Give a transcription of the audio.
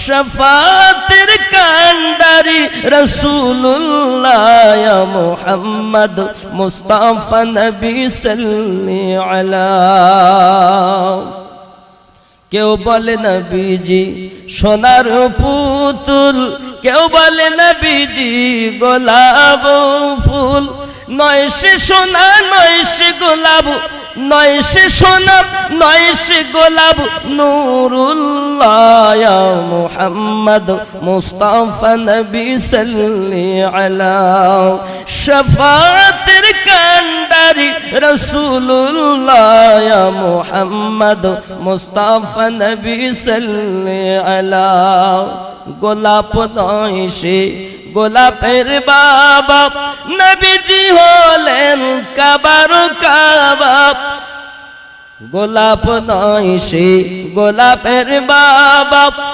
শাফাতের কান্ডারি রাসূলুল্লাহ ইয়া মুহাম্মদ মুস্তাফা নবী সাল্লি আলা। কেউ বলে নবীজি সোনার পুতুল, কেউ বলে নবীজি গোলাপ ফুল, নয় সে সোনা নয় সে গোলাপ, নয় সে সোনা নয় সে গোলাপ, নূরুল্লাহ ইয়া মুহাম্মদ মুস্তাফা নবী সাল্লি আলা। শাফাতের কান্ডারি রাসূলুল্লাহ ইয়া মুহাম্মদ মুস্তাফা নবী সাল্লি আলা। গোলাপ নয় সে গোলাপের বাবা, নবীজি হলেন কাবার কাবা। গোলাপ নয় সে গোলাপের বাবা,